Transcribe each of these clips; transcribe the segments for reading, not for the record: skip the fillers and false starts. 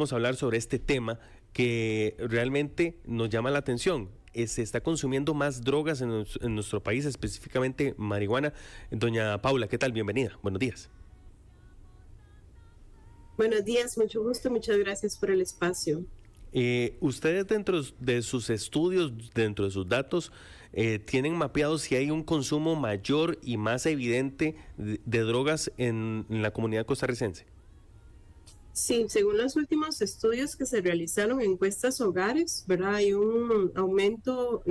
vamos a hablar sobre este tema que realmente nos llama la atención. Se está consumiendo más drogas en nuestro país, específicamente marihuana. Doña Paula, ¿qué tal? Bienvenida. Buenos días. Buenos días, mucho gusto, muchas gracias por el espacio. Ustedes dentro de sus estudios, dentro de sus datos, ¿tienen mapeado si hay un consumo mayor y más evidente de drogas en la comunidad costarricense? Sí, según los últimos estudios que se realizaron en encuestas hogares, ¿verdad? Hay un aumento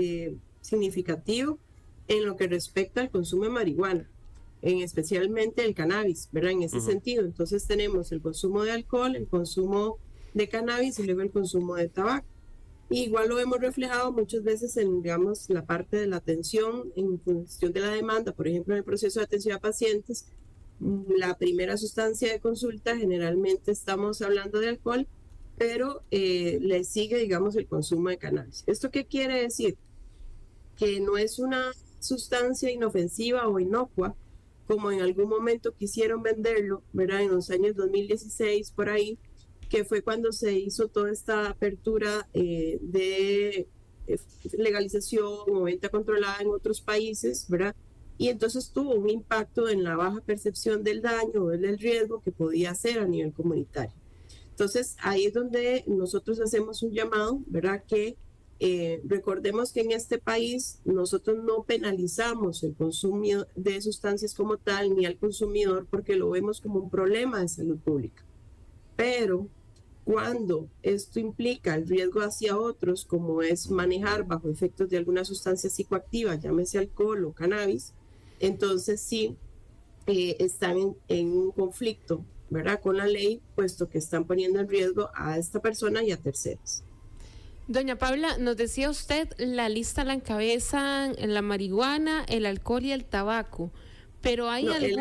significativo en lo que respecta al consumo de marihuana, especialmente el cannabis, ¿verdad? En ese sentido. Entonces tenemos el consumo de alcohol, el consumo de cannabis y luego el consumo de tabaco. Y igual lo hemos reflejado muchas veces en, digamos, la parte de la atención, en función de la demanda, por ejemplo, en el proceso de atención a pacientes. La primera sustancia de consulta, generalmente estamos hablando de alcohol, pero le sigue, digamos, el consumo de cannabis. ¿Esto qué quiere decir? Que no es una sustancia inofensiva o inocua, como en algún momento quisieron venderlo, ¿verdad? En los años 2016, por ahí, que fue cuando se hizo toda esta apertura de legalización o venta controlada en otros países, ¿verdad? Y entonces tuvo un impacto en la baja percepción del daño o del riesgo que podía hacer a nivel comunitario. Entonces, ahí es donde nosotros hacemos un llamado, ¿verdad? Que recordemos que en este país nosotros no penalizamos el consumo de sustancias como tal ni al consumidor porque lo vemos como un problema de salud pública. Pero cuando esto implica el riesgo hacia otros, como es manejar bajo efectos de alguna sustancia psicoactiva, llámese alcohol o cannabis, entonces sí están en un conflicto, ¿verdad?, con la ley, puesto que están poniendo en riesgo a esta persona y a terceros. Doña Paula, nos decía usted, la lista la encabezan la marihuana, el alcohol y el tabaco, pero hay no, el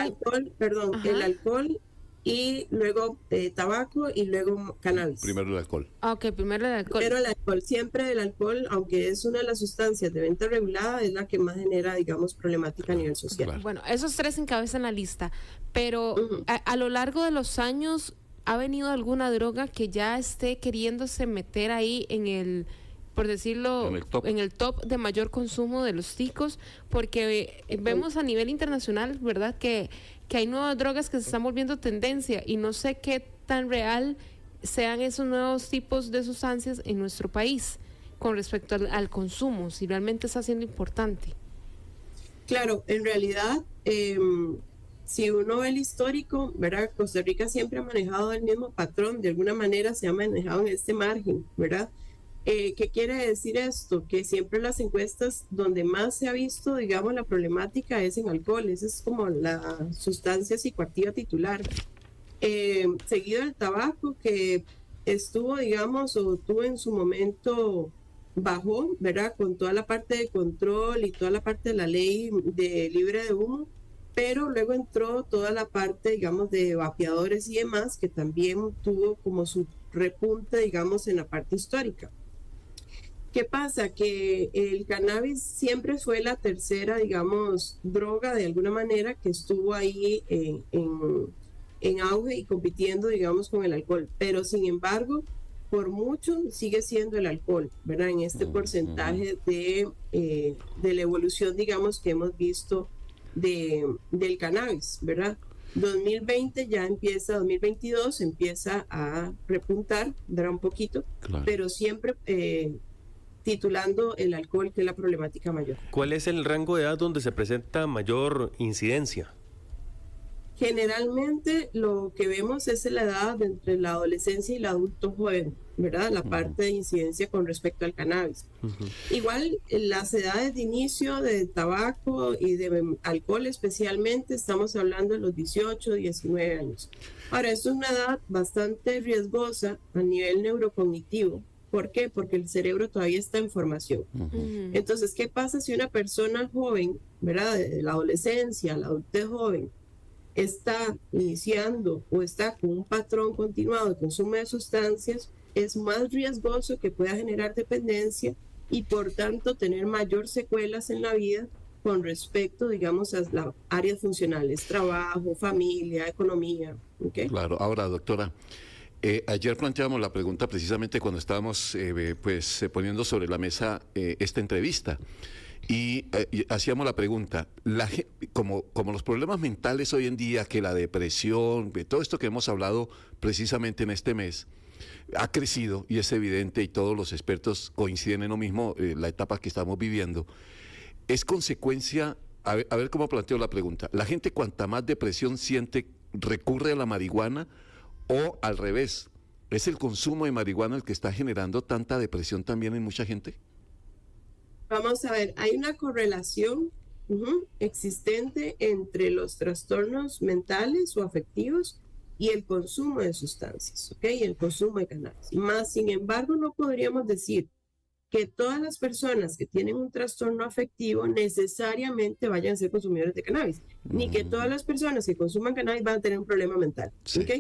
alcohol y luego tabaco y luego cannabis. Primero el alcohol. Ok, primero el alcohol. Pero el alcohol, siempre el alcohol, aunque es una de las sustancias de venta regulada, es la que más genera, digamos, problemática a nivel social. Claro. Bueno, esos tres encabezan la lista, pero a lo largo de los años, ¿ha venido alguna droga que ya esté queriéndose meter ahí en el, por decirlo, en el top de mayor consumo de los ticos? Porque vemos a nivel internacional, ¿verdad?, que hay nuevas drogas que se están volviendo tendencia y no sé qué tan real sean esos nuevos tipos de sustancias en nuestro país con respecto al consumo, si realmente está siendo importante. Claro, en realidad, si uno ve el histórico, ¿verdad?, Costa Rica siempre ha manejado el mismo patrón, de alguna manera se ha manejado en este margen, ¿verdad? ¿Qué quiere decir esto? Que siempre las encuestas donde más se ha visto, digamos, la problemática es en alcohol. Esa es como la sustancia psicoactiva titular. Seguido el tabaco, que estuvo, digamos, o tuvo en su momento, bajó, ¿verdad?, con toda la parte de control y toda la parte de la ley de libre de humo, pero luego entró toda la parte, digamos, de vapeadores y demás, que también tuvo como su repunte, digamos, en la parte histórica. ¿Qué pasa? Que el cannabis siempre fue la tercera, digamos, droga de alguna manera que estuvo ahí en auge y compitiendo, digamos, con el alcohol. Pero sin embargo, por mucho sigue siendo el alcohol, ¿verdad? En este porcentaje de la evolución, digamos, que hemos visto del cannabis, ¿verdad? 2020 ya empieza, 2022 empieza a repuntar, ¿verdad? Un poquito, claro, pero siempre titulando el alcohol, que es la problemática mayor. ¿Cuál es el rango de edad donde se presenta mayor incidencia? Generalmente lo que vemos es la edad entre la adolescencia y el adulto joven, ¿verdad? La parte de incidencia con respecto al cannabis. Igual las edades de inicio de tabaco y de alcohol especialmente, estamos hablando de los 18, 19 años. Ahora, esto es una edad bastante riesgosa a nivel neurocognitivo. ¿Por qué? Porque el cerebro todavía está en formación. Entonces, ¿qué pasa si una persona joven, ¿verdad?, de la adolescencia, la adultez joven, está iniciando o está con un patrón continuado de consumo de sustancias? Es más riesgoso que pueda generar dependencia y por tanto tener mayor secuelas en la vida con respecto, digamos, a las áreas funcionales, trabajo, familia, economía. ¿Okay? Claro. Ahora, doctora, Ayer planteamos la pregunta precisamente cuando estábamos poniendo sobre la mesa esta entrevista. Y hacíamos la pregunta, como los problemas mentales hoy en día, que la depresión, todo esto que hemos hablado precisamente en este mes, ha crecido y es evidente y todos los expertos coinciden en lo mismo, la etapa que estamos viviendo, es consecuencia, a ver cómo planteo la pregunta, la gente cuanta más depresión siente, recurre a la marihuana o al revés, ¿es el consumo de marihuana el que está generando tanta depresión también en mucha gente? Vamos a ver, hay una correlación existente entre los trastornos mentales o afectivos y el consumo de sustancias, ¿ok? Y el consumo de cannabis. Más, sin embargo, no podríamos decir que todas las personas que tienen un trastorno afectivo necesariamente vayan a ser consumidores de cannabis, ni que todas las personas que consuman cannabis van a tener un problema mental, Sí. ¿ok?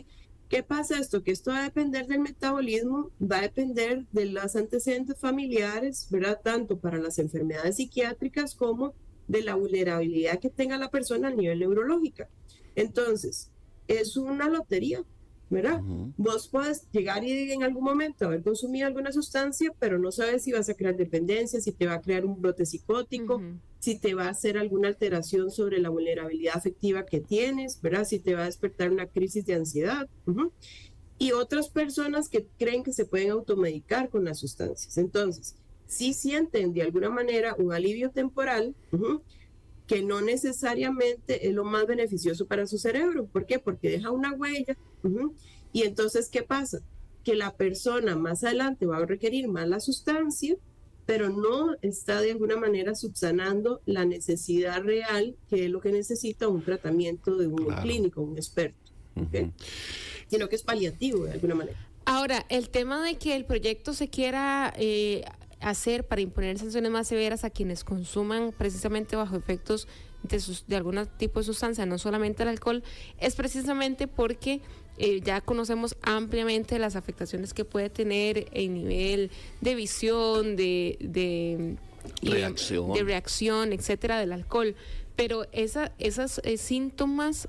¿Qué pasa esto? Que esto va a depender del metabolismo, va a depender de los antecedentes familiares, ¿verdad? Tanto para las enfermedades psiquiátricas como de la vulnerabilidad que tenga la persona a nivel neurológico. Entonces, es una lotería, ¿verdad? Vos puedes llegar y en algún momento haber consumido alguna sustancia, pero no sabes si vas a crear dependencia, si te va a crear un brote psicótico, si te va a hacer alguna alteración sobre la vulnerabilidad afectiva que tienes, ¿verdad? Si te va a despertar una crisis de ansiedad. Y otras personas que creen que se pueden automedicar con las sustancias. Entonces, sí sienten de alguna manera un alivio temporal, que no necesariamente es lo más beneficioso para su cerebro. ¿Por qué? Porque deja una huella. Y entonces, ¿qué pasa? Que la persona más adelante va a requerir más la sustancia, pero no está de alguna manera subsanando la necesidad real, que es lo que necesita un tratamiento de un clínico, un experto, ¿okay? Sino que es paliativo de alguna manera. Ahora, el tema de que el proyecto se quiera hacer para imponer sanciones más severas a quienes consuman precisamente bajo efectos de algún tipo de sustancia, no solamente el alcohol, es precisamente porque ya conocemos ampliamente las afectaciones que puede tener en nivel de visión, de reacción, etcétera, del alcohol. Pero esos síntomas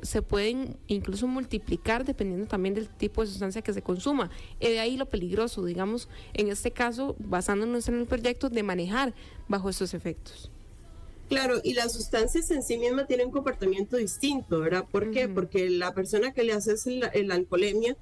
se pueden incluso multiplicar dependiendo también del tipo de sustancia que se consuma. De ahí lo peligroso, digamos, en este caso, basándonos en el proyecto, de manejar bajo estos efectos. Claro, y las sustancias en sí mismas tienen un comportamiento distinto, ¿verdad? ¿Por qué? Porque la persona que le hace la alcoholemia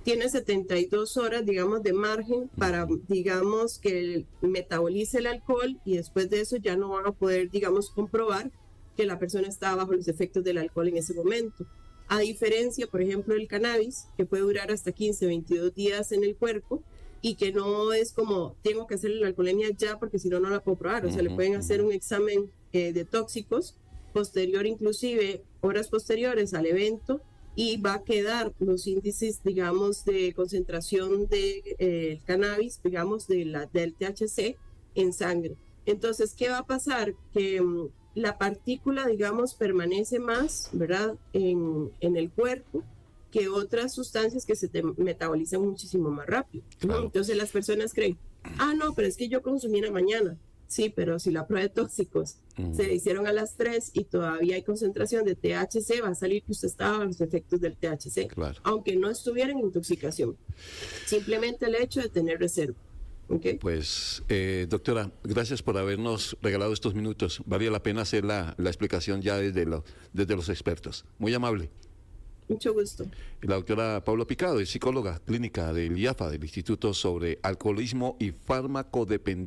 tiene 72 horas, digamos, de margen para, digamos, que metabolice el alcohol, y después de eso ya no van a poder, digamos, comprobar que la persona está bajo los efectos del alcohol en ese momento. A diferencia, por ejemplo, del cannabis, que puede durar hasta 15, 22 días en el cuerpo, y que no es como, tengo que hacer la alcoholemia ya porque si no, no la puedo probar. O sea, le pueden hacer un examen de tóxicos posterior, inclusive horas posteriores al evento, y va a quedar los índices, digamos, de concentración de cannabis, digamos, del THC en sangre. Entonces, ¿qué va a pasar? Que la partícula, digamos, permanece más, ¿verdad?, en el cuerpo que otras sustancias que se metabolizan muchísimo más rápido. Claro. Entonces las personas creen, no, pero es que yo consumí en la mañana. Sí, pero si la prueba de tóxicos se le hicieron a las 3 y todavía hay concentración de THC, va a salir que usted estaba bajo los efectos del THC, Claro. aunque no estuviera en intoxicación. Simplemente el hecho de tener reserva. ¿Okay? Pues, doctora, gracias por habernos regalado estos minutos. Valía la pena hacer la explicación ya desde los expertos. Muy amable. Mucho gusto. La doctora Paula Picado es psicóloga clínica del IAFA, del Instituto sobre Alcoholismo y Farmacodependencia.